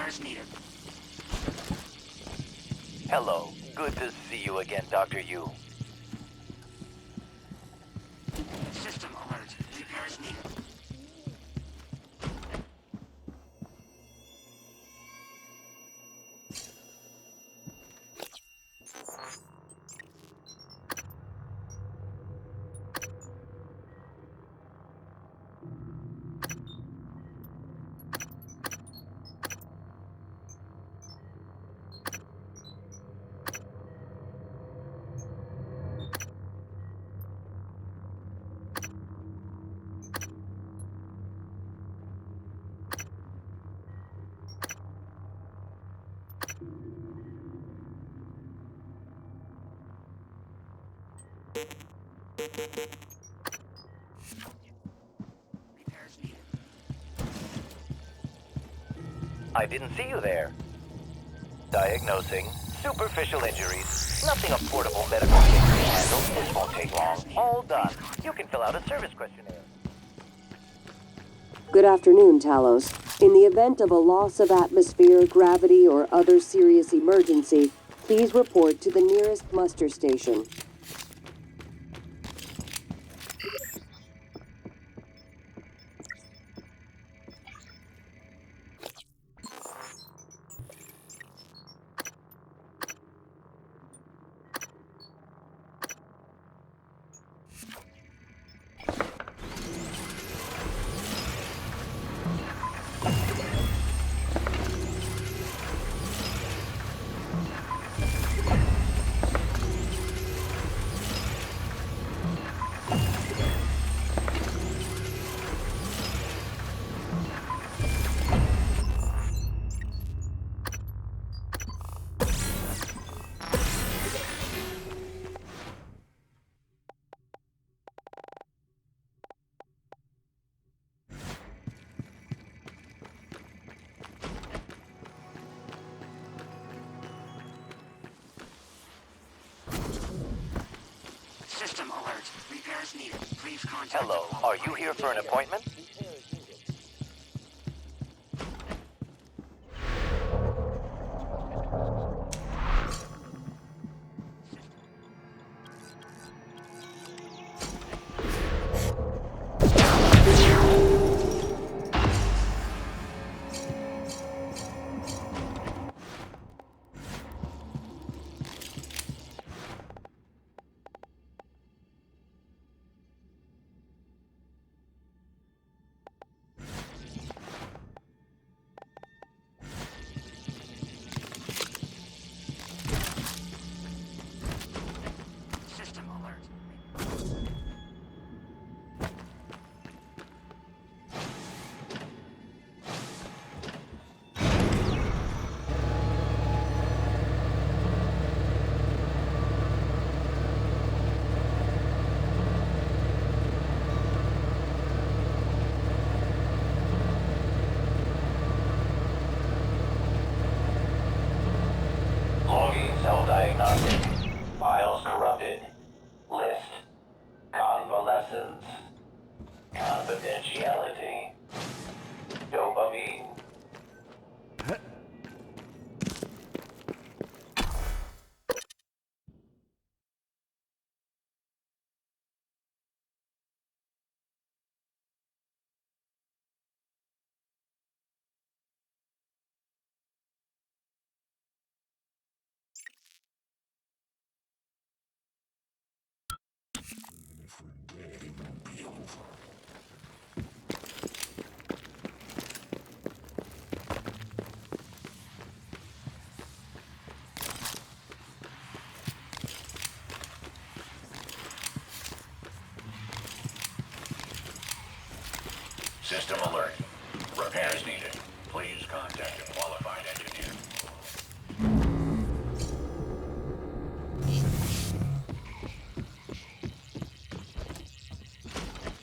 Repairs needed. Hello. Good to see you again, Dr. Yu. System alert. Repairs needed. Repairs needed. I didn't see you there. Diagnosing superficial injuries. Nothing a portable medical kit can handle. This won't take long. All done. You can fill out a service questionnaire. Good afternoon, Talos. In the event of a loss of atmosphere, gravity, or other serious emergency, please report to the nearest muster station. System alert. Repairs needed. Please contact. Hello. Are you here for an appointment? System alert. Logging cell diagnostic. Files corrupted. List. Convalescence. Confidentiality. Dopamine. System alert. Repairs needed. Please contact a qualified engineer.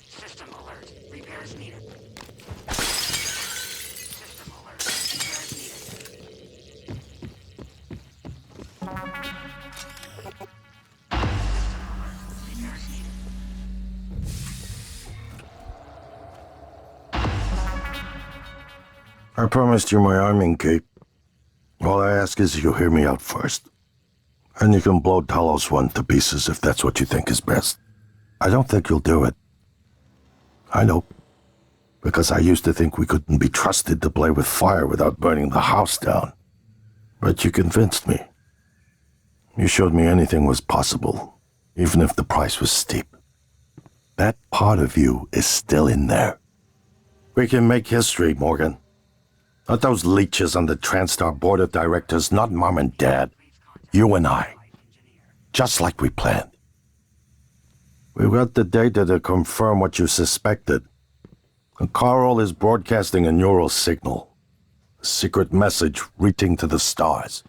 System alert. Repairs needed. System alert. Repairs needed. Repairs needed. I promised you my arming cape. All I ask is you hear me out first. And you can blow Talos 1 to pieces if that's what you think is best. I don't think you'll do it. I know. Because I used to think we couldn't be trusted to play with fire without burning the house down. But you convinced me. You showed me anything was possible, even if the price was steep. That part of you is still in there. We can make history, Morgan. Not those leeches on the TranStar board of directors, not Mom and Dad. You and I. Just like we planned. We've got the data to confirm what you suspected. And Carl is broadcasting a neural signal. A secret message reaching to the stars.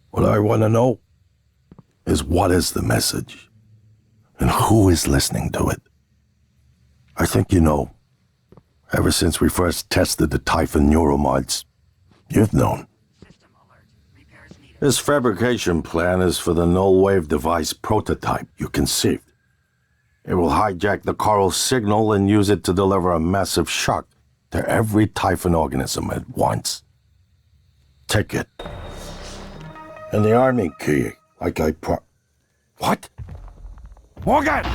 What I want to know is what is the message? And who is listening to it? I think you know. Ever since we first tested the Typhon neuromods, you've known. This fabrication plan is for the null-wave device prototype you conceived. It will hijack the Coral signal and use it to deliver a massive shock to every Typhon organism at once. Take it. And the army key, like I What? Morgan!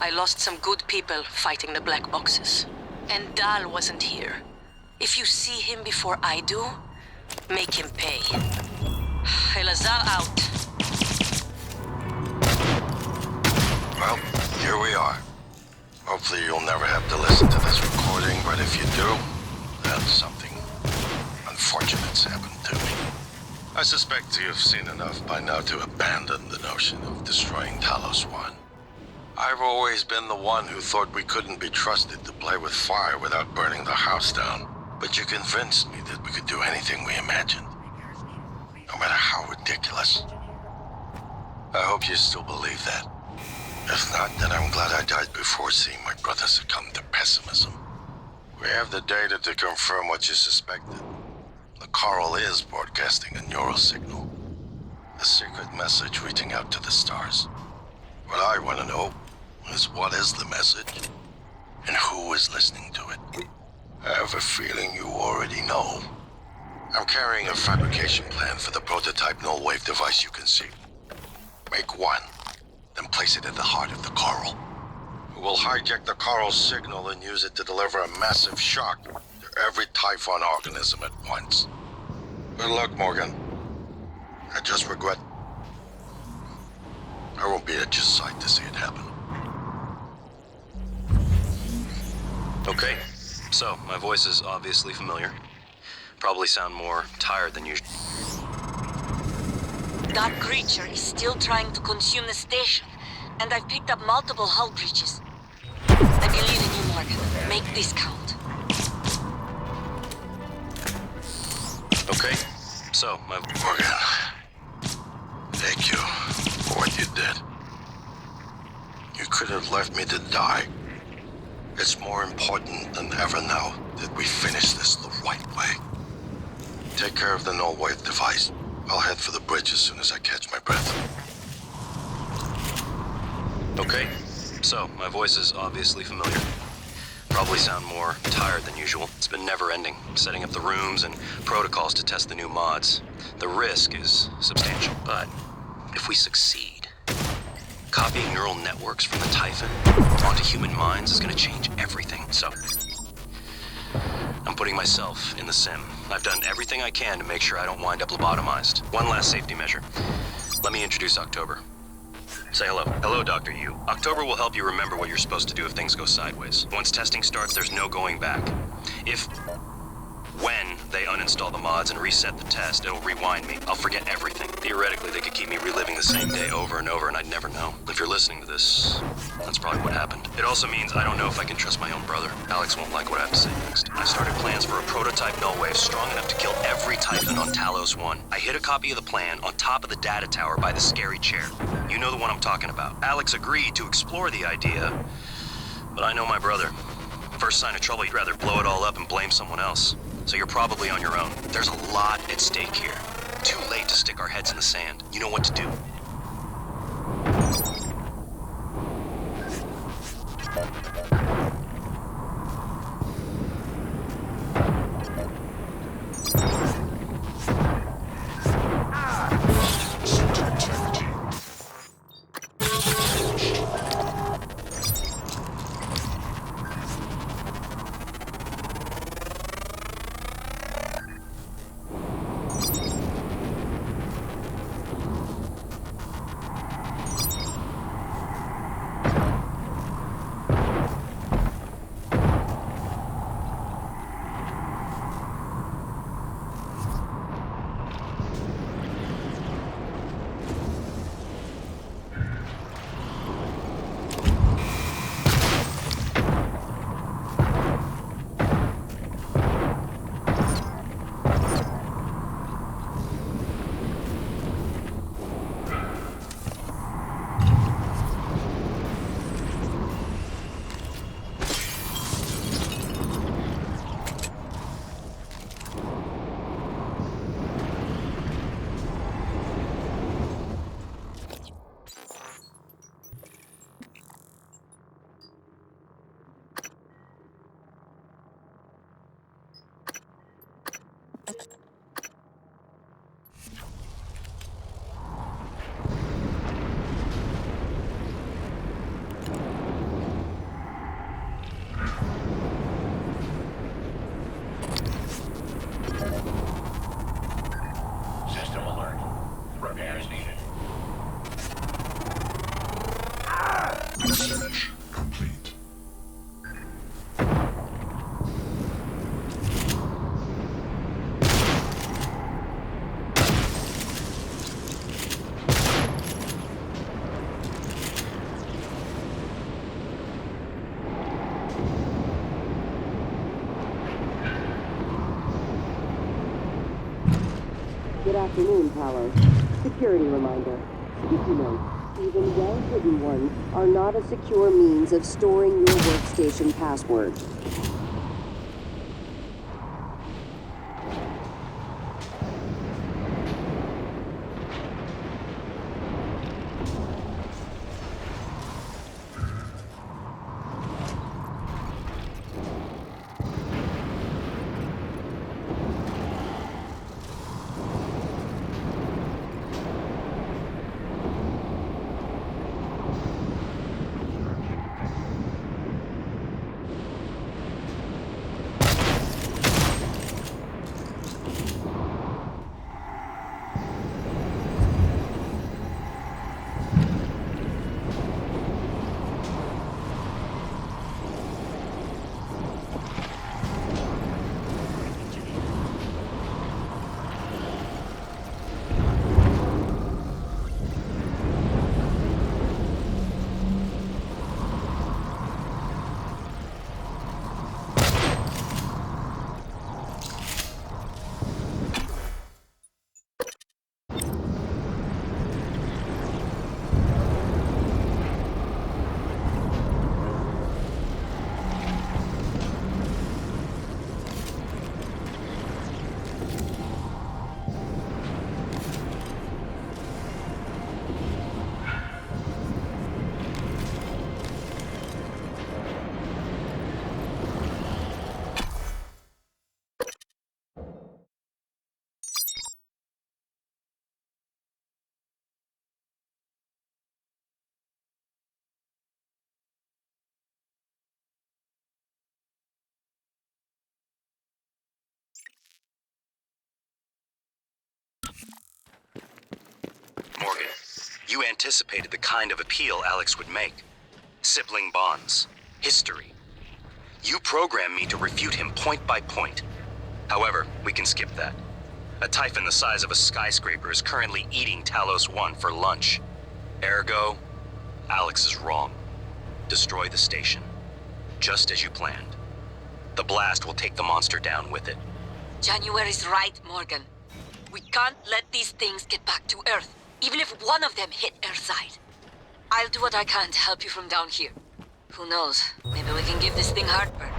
I lost some good people fighting the black boxes. And Dahl wasn't here. If you see him before I do, make him pay. Elazar out. Well, here we are. Hopefully you'll never have to listen to this recording, but if you do, then something unfortunate's happened to me. I suspect you've seen enough by now to abandon the notion of destroying Talos 1. I've always been the one who thought we couldn't be trusted to play with fire without burning the house down. But you convinced me that we could do anything we imagined. No matter how ridiculous. I hope you still believe that. If not, then I'm glad I died before seeing my brother succumb to pessimism. We have the data to confirm what you suspected. The Coral is broadcasting a neural signal. A secret message reaching out to the stars. What I want to know is what is the message, and who is listening to it. I have a feeling you already know. I'm carrying a fabrication plan for the prototype null-wave device you conceived. Make one, then place it at the heart of the Coral. We'll hijack the Coral signal and use it to deliver a massive shock to every Typhon organism at once. Good luck, Morgan. I just regret I won't be at your side to see it happen. Okay, so my voice is obviously familiar. Probably sound more tired than usual. That creature is still trying to consume the station, and I've picked up multiple hull breaches. I believe in you, Morgan. Make this count. Okay, so my... Morgan, thank you for what you did. You could have left me to die. It's more important than ever now that we finish this the right way. Take care of the null-wave device. I'll head for the bridge as soon as I catch my breath. Okay, so my voice is obviously familiar. Probably sound more tired than usual. It's been never-ending, setting up the rooms and protocols to test the new mods. The risk is substantial, but if we succeed, copying neural networks from the Typhon onto human minds is going to change everything. So, I'm putting myself in the sim. I've done everything I can to make sure I don't wind up lobotomized. One last safety measure. Let me introduce October. Say hello. Hello, Dr. Yu. October will help you remember what you're supposed to do if things go sideways. Once testing starts, there's no going back. When they uninstall the mods and reset the test, it'll rewind me. I'll forget everything. Theoretically, they could keep me reliving the same day over and over, and I'd never know. If you're listening to this, that's probably what happened. It also means I don't know if I can trust my own brother. Alex won't like what I have to say next. I started plans for a prototype null wave strong enough to kill every Typhon on Talos 1. I hid a copy of the plan on top of the data tower by the scary chair. You know the one I'm talking about. Alex agreed to explore the idea, but I know my brother. First sign of trouble, he'd rather blow it all up and blame someone else. So you're probably on your own. There's a lot at stake here. Too late to stick our heads in the sand. You know what to do. System alert. Repairs needed. Research complete. Good afternoon, Paolo. Security reminder. Sticky note. Even well-hidden ones are not a secure means of storing your workstation password. Morgan, you anticipated the kind of appeal Alex would make. Sibling bonds. History. You programmed me to refute him point by point. However, we can skip that. A Typhon the size of a skyscraper is currently eating Talos 1 for lunch. Ergo, Alex is wrong. Destroy the station. Just as you planned. The blast will take the monster down with it. January's right, Morgan. We can't let these things get back to Earth, even if one of them hit Earthside. I'll do what I can to help you from down here. Who knows? Maybe we can give this thing heartburn.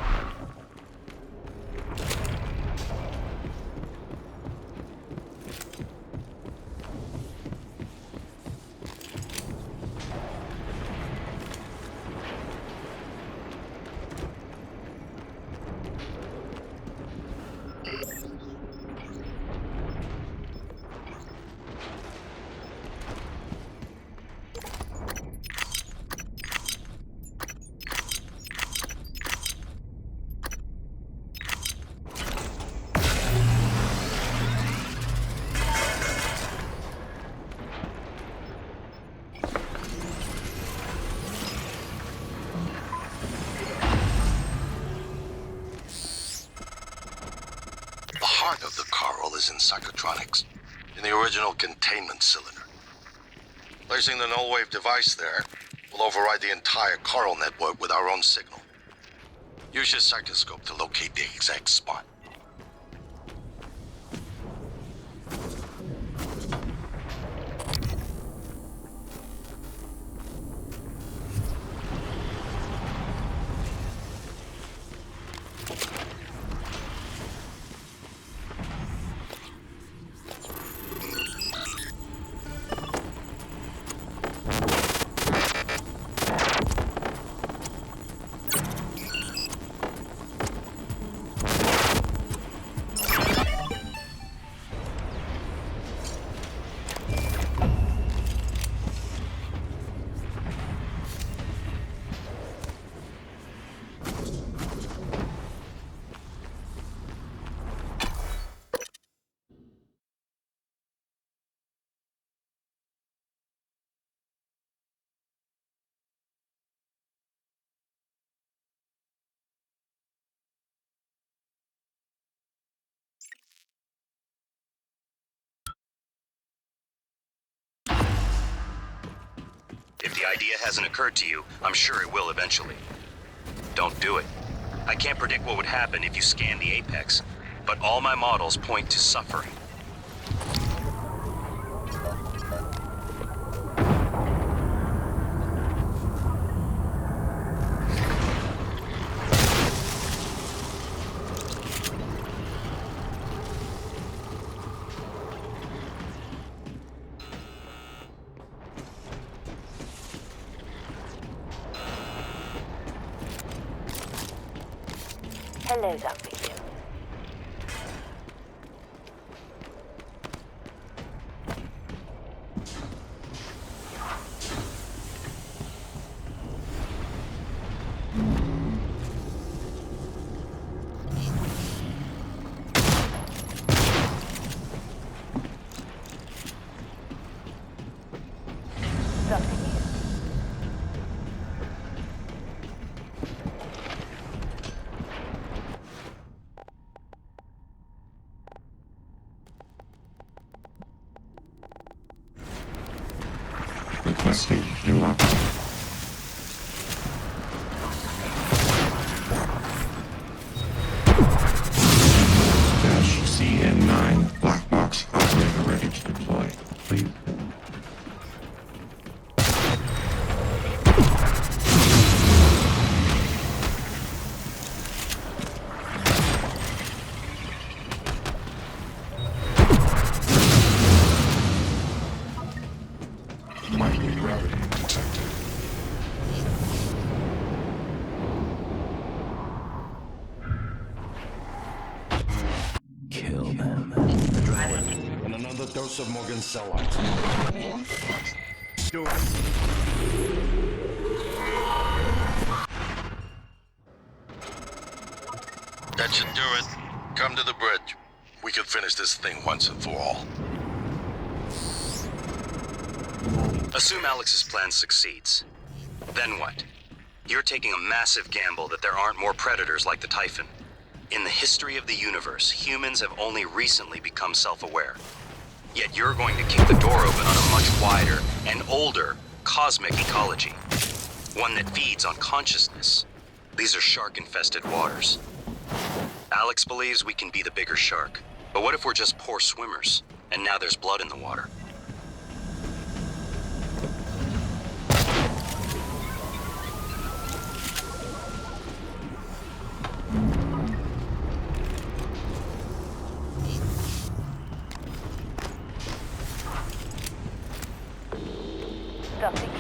The heart of the coral is in psychotronics, in the original containment cylinder. Placing the null-wave device there will override the entire coral network with our own signal. Use your psychoscope to locate the exact spot. If the idea hasn't occurred to you, I'm sure it will eventually. Don't do it. I can't predict what would happen if you scan the apex, but all my models point to suffering. Hello, Dr. Q. Dr. Q. Requesting new option. Dash CN9 black box operator ready to deploy. Please. Microgravity detected. Kill them. And another dose of Morgan Cellite. Do it. That should do it. Come to the bridge. We can finish this thing once and for all. Assume Alex's plan succeeds. Then what? You're taking a massive gamble that there aren't more predators like the Typhon. In the history of the universe, humans have only recently become self-aware. Yet you're going to kick the door open on a much wider and older cosmic ecology. One that feeds on consciousness. These are shark-infested waters. Alex believes we can be the bigger shark. But what if we're just poor swimmers, and now there's blood in the water? It's up to you.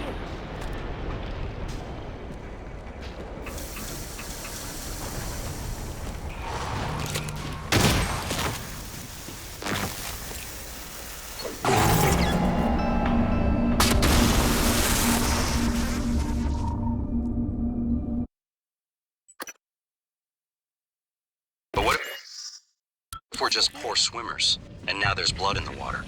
But what if we're just poor swimmers, and now there's blood in the water?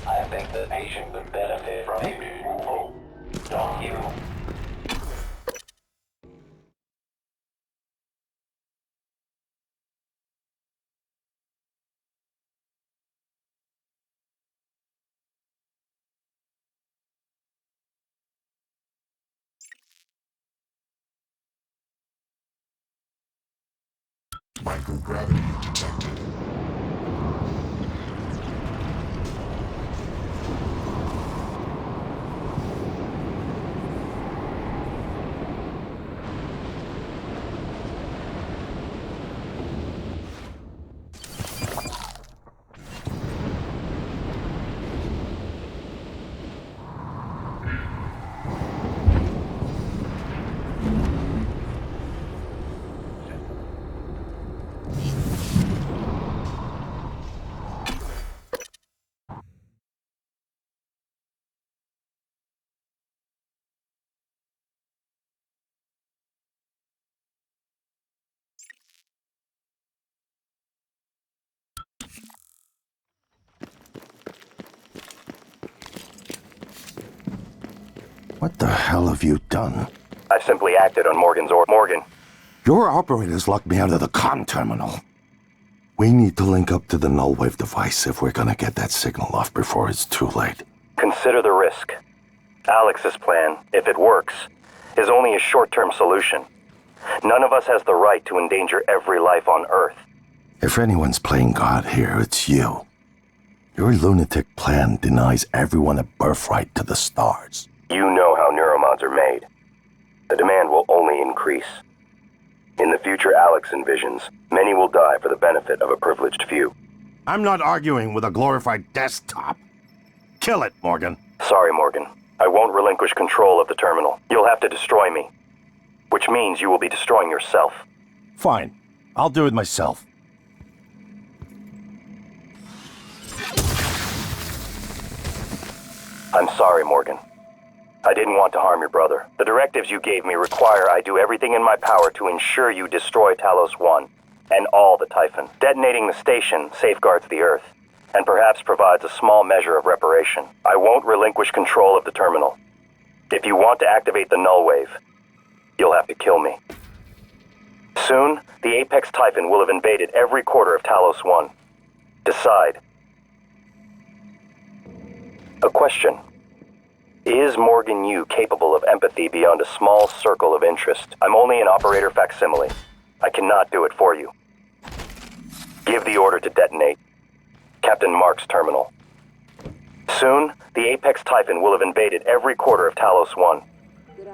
I think the patient would benefit from your removal. Don't you? Microgravity detected. What the hell have you done? I simply acted on Morgan's order. Morgan. Your operators locked me out of the comm terminal. We need to link up to the null wave device if we're gonna get that signal off before it's too late. Consider the risk. Alex's plan, if it works, is only a short-term solution. None of us has the right to endanger every life on Earth. If anyone's playing God here, it's you. Your lunatic plan denies everyone a birthright to the stars. You know how neuromods are made. The demand will only increase. In the future Alex envisions, many will die for the benefit of a privileged few. I'm not arguing with a glorified desktop. Kill it, Morgan. Sorry, Morgan. I won't relinquish control of the terminal. You'll have to destroy me. Which means you will be destroying yourself. Fine. I'll do it myself. I'm sorry, Morgan. I didn't want to harm your brother. The directives you gave me require I do everything in my power to ensure you destroy Talos 1 and all the Typhon. Detonating the station safeguards the Earth, and perhaps provides a small measure of reparation. I won't relinquish control of the terminal. If you want to activate the null wave, you'll have to kill me. Soon, the Apex Typhon will have invaded every quarter of Talos 1. Decide. A question. Is Morgan Yu capable of empathy beyond a small circle of interest? I'm only an operator facsimile. I cannot do it for you. Give the order to detonate. Captain Mark's terminal. Soon, the Apex Typhon will have invaded every quarter of Talos 1.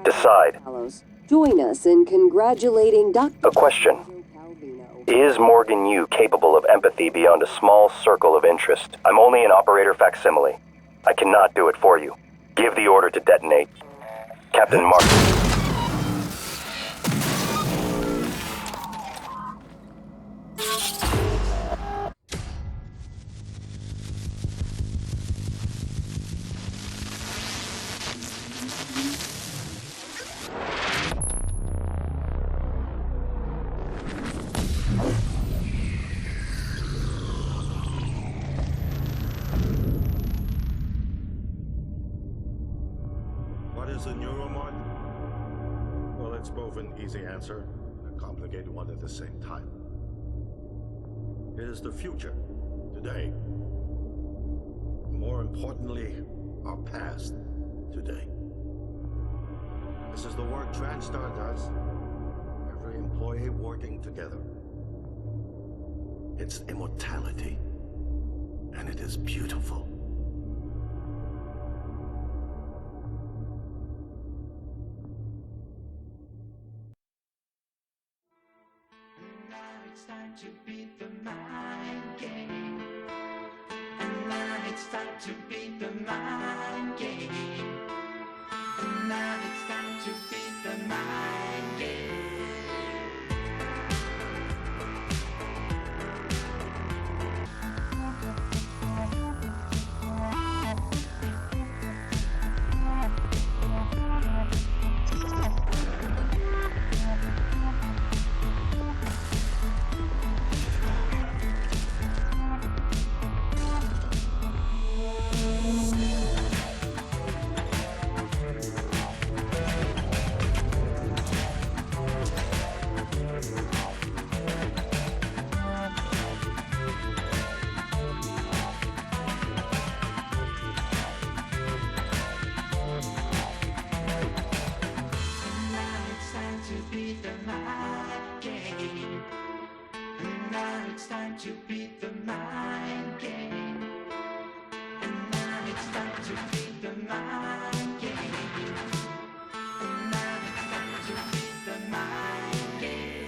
Decide. Talos. Join us in congratulating Dr. A question. Calvino. Is Morgan Yu capable of empathy beyond a small circle of interest? I'm only an operator facsimile. I cannot do it for you. Give the order to detonate. Captain Mark. What is a neuromod? Well, it's both an easy answer and a complicated one at the same time. It is the future, today. More importantly, our past, today. This is the work TranStar does. Every employee working together. It's immortality, and it is beautiful. It's time to beat the mind game. And now it's time to beat the mind game. And now it's time to beat the mind game. To beat the mind game. And now it's time to beat the mind game. And now it's time to beat the mind game.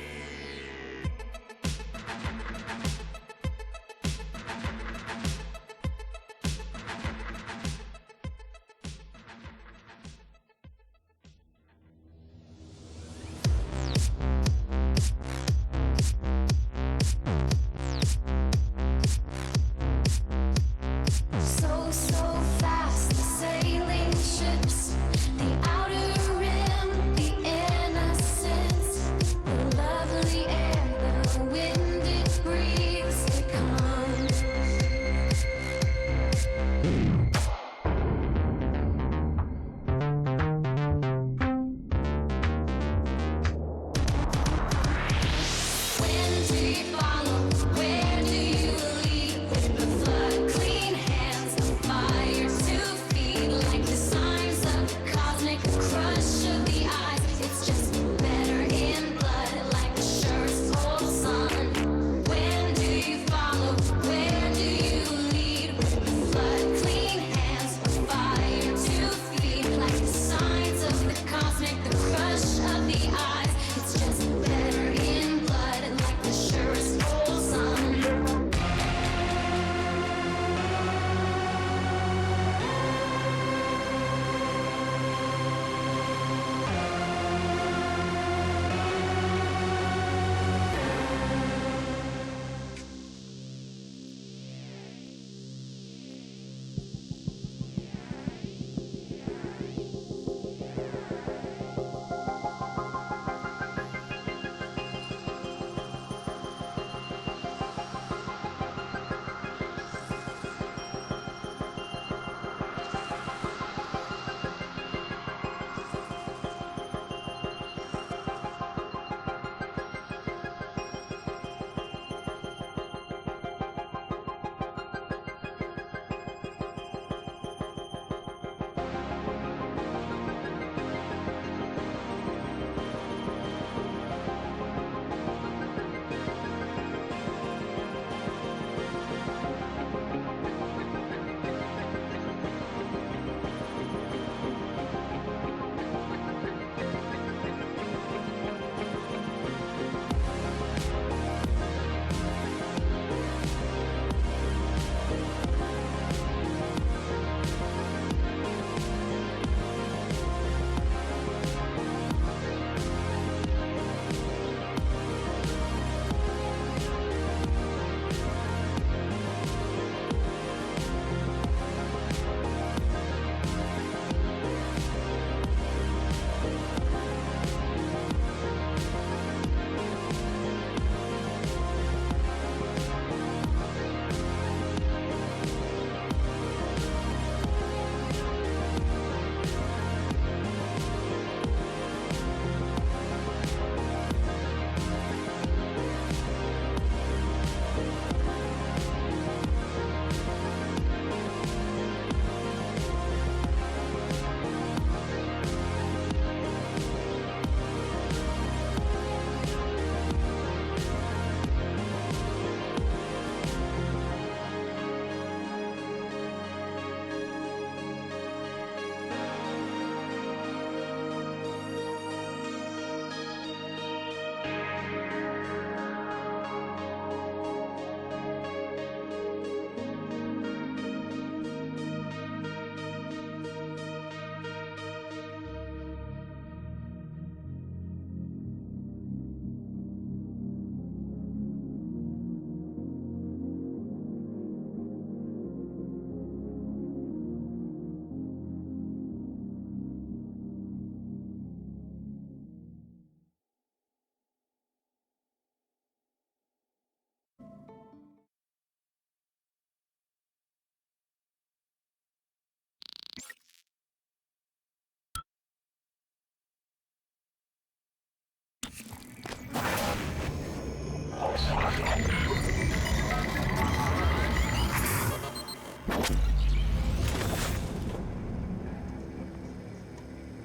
So fast.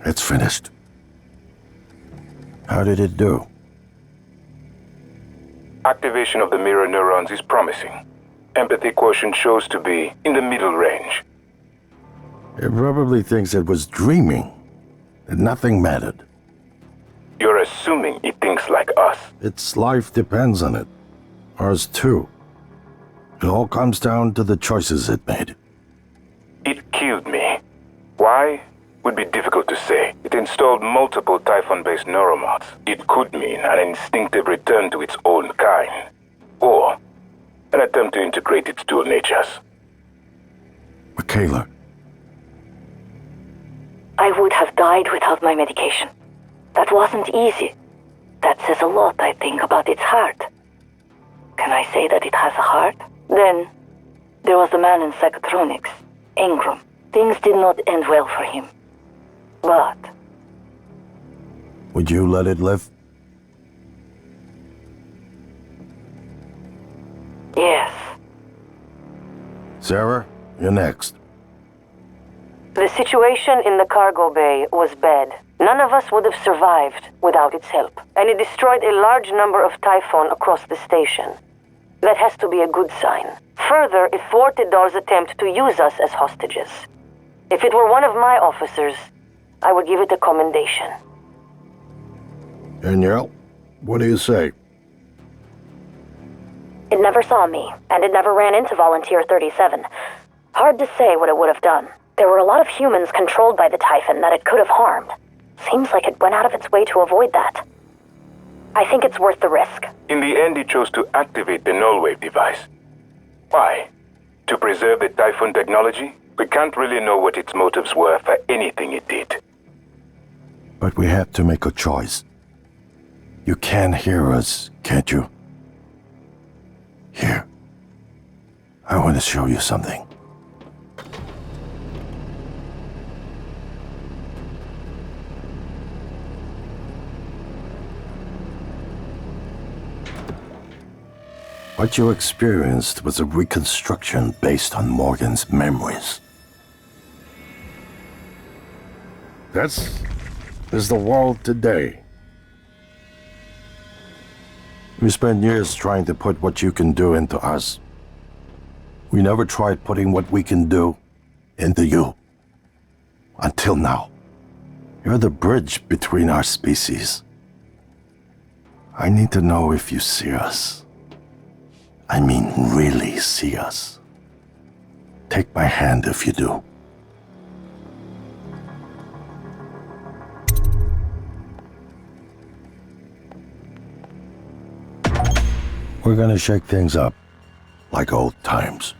It's finished. How did it do? Activation of the mirror neurons is promising. Empathy quotient shows to be in the middle range. It probably thinks it was dreaming, that nothing mattered. You're assuming it thinks like us. Its life depends on it. Ours too. It all comes down to the choices it made. It killed me. Why? Would be difficult to say. It installed multiple Typhon-based neuromods. It could mean an instinctive return to its own kind. Or an attempt to integrate its dual natures. Michaela. I would have died without my medication. That wasn't easy. That says a lot, I think, about its heart. Can I say that it has a heart? Then, there was the man in psychotronics, Ingram. Things did not end well for him. But... Would you let it live? yes. Sarah, you're next. The situation in the cargo bay was bad. None of us would have survived without its help, and it destroyed a large number of Typhon across the station. That has to be a good sign. Further, it thwarted Dar's attempt to use us as hostages. If it were one of my officers, I would give it a commendation. Danielle, what do you say? It never saw me, and it never ran into Volunteer 37. Hard to say what it would have done. There were a lot of humans controlled by the Typhon that it could have harmed. Seems like it went out of its way to avoid that. I think it's worth the risk. In the end, it chose to activate the null wave device. Why? To preserve the Typhon technology? We can't really know what its motives were for anything it did. But we had to make a choice. You can hear us, can't you? Here. I want to show you something. What you experienced was a reconstruction based on Morgan's memories. This is the world today. We spent years trying to put what you can do into us. We never tried putting what we can do into you. Until now. You're the bridge between our species. I need to know if you see us. I mean, really see us. Take my hand if you do. We're gonna shake things up, like old times.